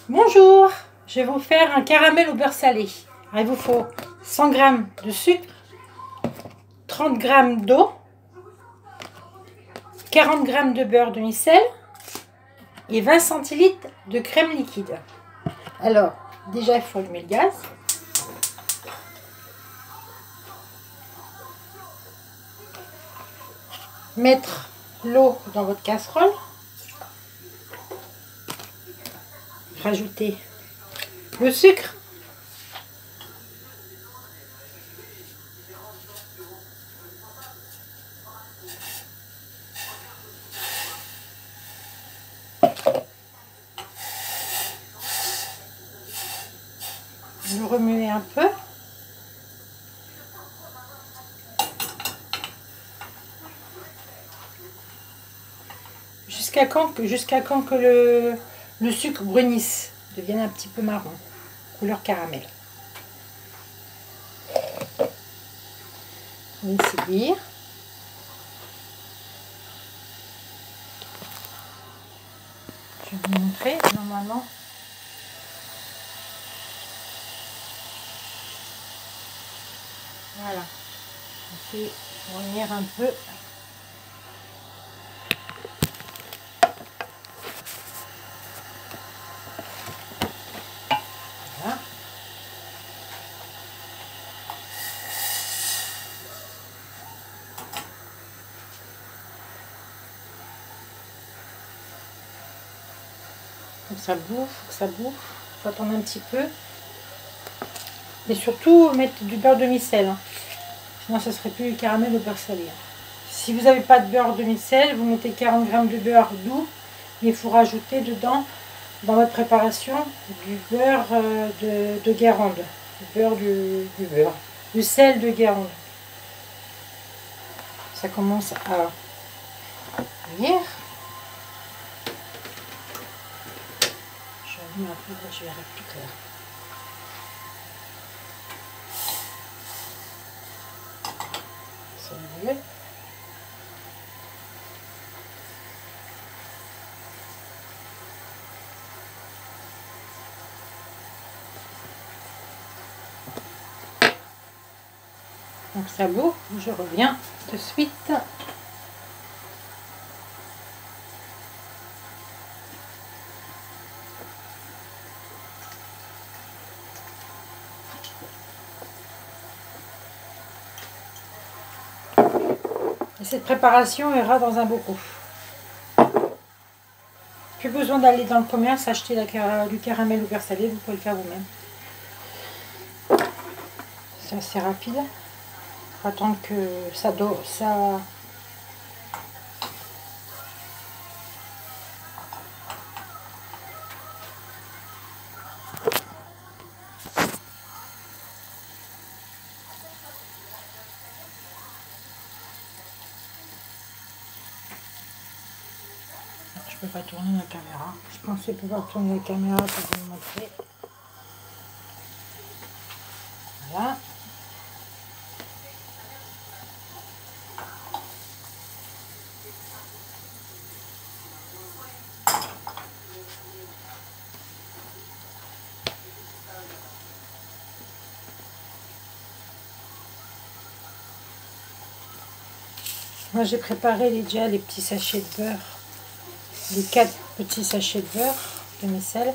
Bonjour, je vais vous faire un caramel au beurre salé. Alors, il vous faut 100 g de sucre, 30 g d'eau, 40 g de beurre demi-sel et 20 centilitres de crème liquide. Alors, déjà il faut allumer le gaz. Mettre l'eau dans votre casserole. Rajouter le sucre. Le remuer un peu. Jusqu'à quand que le sucre brunisse, devienne un petit peu marron, couleur caramel. Laissez cuire. Je vais vous montrer normalement. Voilà. On fait revenir un peu. Voilà. Faut que ça bouffe, faut attendre un petit peu. Et surtout mettre du beurre demi-sel, hein. Sinon ce serait plus du caramel au beurre salé. Si vous n'avez pas de beurre demi-sel, vous mettez 40 g de beurre doux, mais il faut rajouter dedans, dans votre préparation, du beurre de Guérande, du sel de Guérande. Ça commence à cuire. Je vais un peu, je verrai plus clair. C'est mieux. Donc ça bouffe, je reviens de suite. Et cette préparation ira dans un bocaux. Plus besoin d'aller dans le commerce acheter du caramel au beurre salé, vous pouvez le faire vous-même. C'est assez rapide. Il faut attendre que ça. Je peux pas tourner la caméra. Je pensais pouvoir tourner la caméra pour vous montrer. Voilà. Moi j'ai préparé déjà les petits sachets de beurre. Les 4 petits sachets de beurre demi-sel.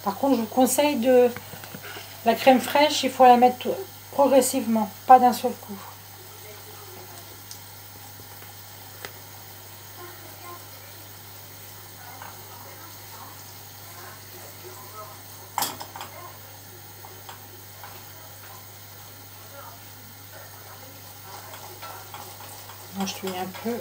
Par contre, je vous conseille de la crème fraîche, il faut la mettre progressivement, pas d'un seul coup. Moi, je touille un peu.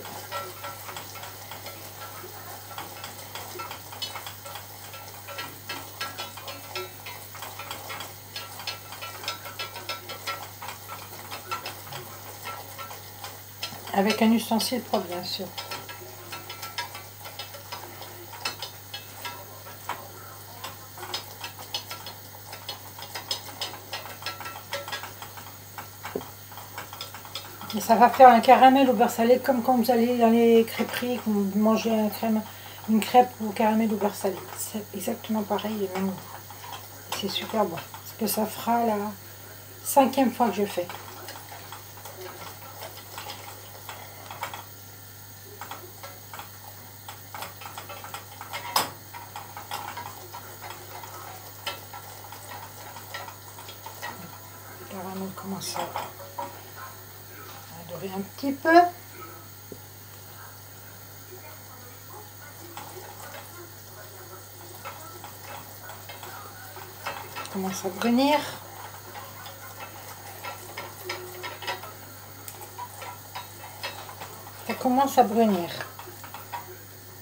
Avec un ustensile propre, bien sûr. Et ça va faire un caramel au beurre salé comme quand vous allez dans les crêperies, que vous mangez une crêpe au caramel au beurre salé. C'est exactement pareil, et même c'est super bon. Parce que ça fera la 5e fois que je fais. Le caramel commence à dorer un petit peu. Commence à brunir. Ça commence à brunir.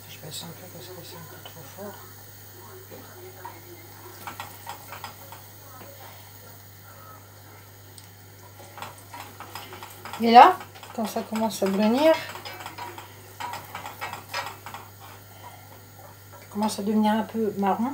Je baisse un peu parce que c'est un peu trop fort. Et là, quand ça commence à brunir, ça commence à devenir un peu marron.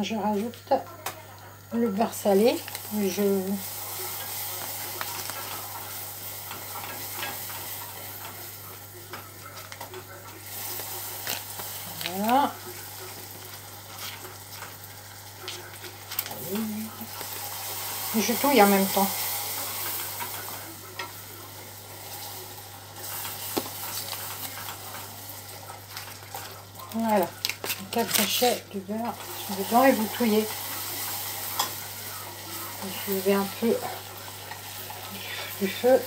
Je rajoute le beurre salé. Voilà. Et je touille en même temps. Voilà. 4 sachets de beurre sont dedans et vous touillez. Je vais un peu du feu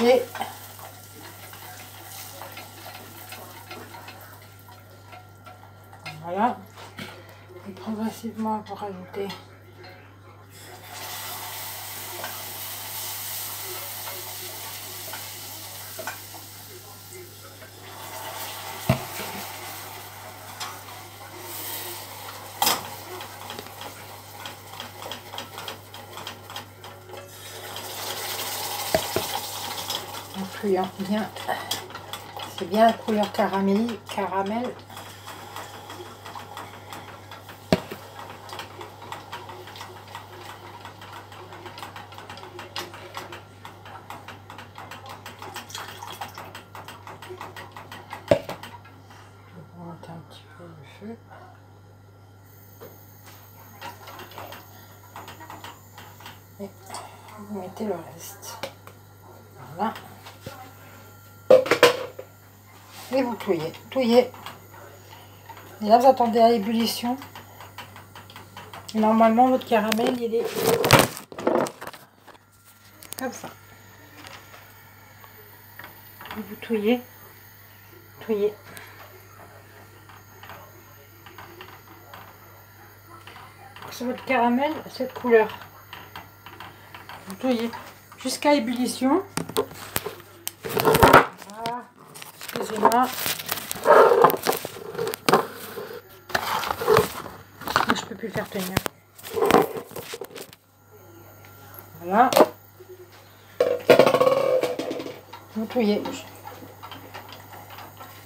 et voilà. Et progressivement pour rajouter en touillant bien. C'est bien la couleur caramel. Je vais monter un petit peu le feu. Et vous mettez le reste. Voilà. Et vous touillez. Et là, vous attendez à l'ébullition. Normalement, votre caramel, il est comme ça. Et vous touillez. Sur votre caramel, cette couleur. Vous touillez jusqu'à ébullition. Voilà. Excusez-moi. Je peux plus le faire tenir. Voilà. Vous touillez.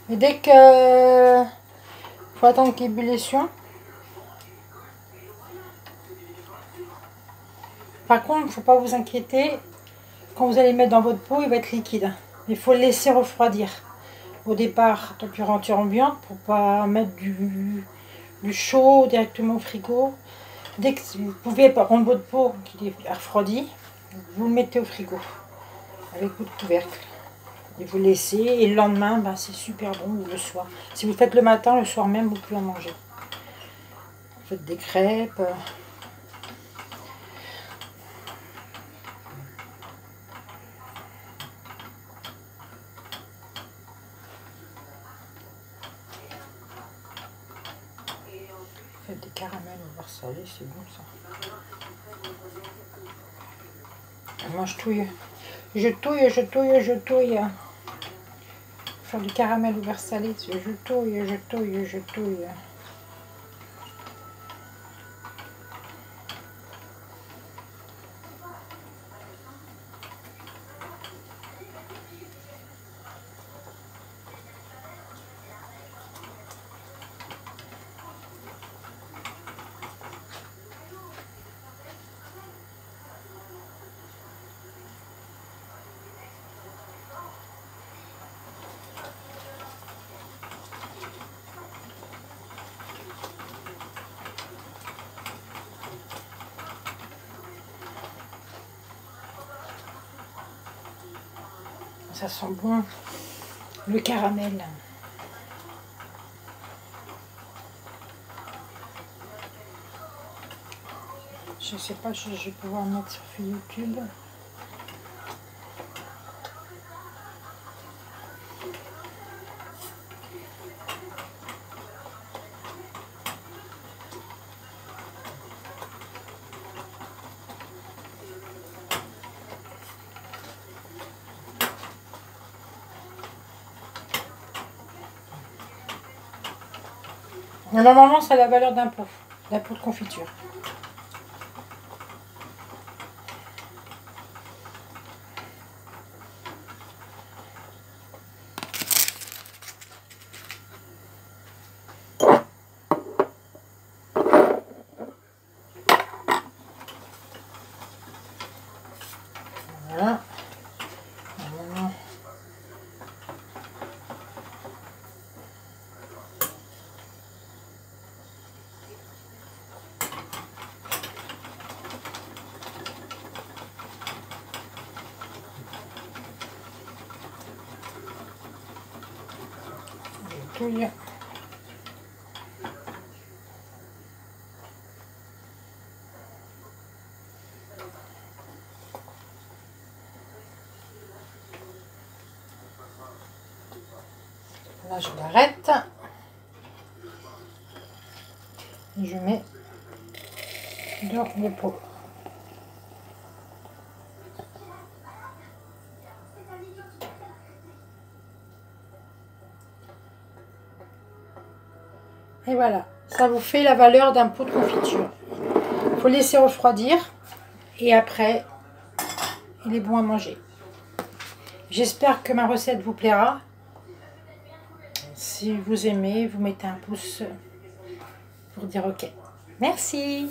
Et dès que... faut attendre qu'ébullition. Par contre, il ne faut pas vous inquiéter. Quand vous allez mettre dans votre pot, il va être liquide. Il faut le laisser refroidir. Au départ, température ambiante pour pas mettre du chaud directement au frigo. Dès que vous pouvez prendre votre pot qui est refroidi, vous le mettez au frigo avec votre couvercle. Et vous laissez. Et le lendemain, ben, c'est super bon, ou le soir. Si vous le faites le matin, le soir même, vous pouvez en manger. Vous faites des crêpes. Des caramels au beurre salé, c'est bon ça. Moi je touille. Je touille. Faire du caramel au beurre salé, je touille. Ça sent bon le caramel. Je sais pas, je vais pouvoir mettre sur YouTube. Normalement, ça a la valeur d'un pot de confiture. Voilà. Normalement. Touille. Là, je l'arrête. Je mets dans le pot. Et voilà, ça vous fait la valeur d'un pot de confiture. Il faut laisser refroidir et après, il est bon à manger. J'espère que ma recette vous plaira. Si vous aimez, vous mettez un pouce pour dire OK. Merci.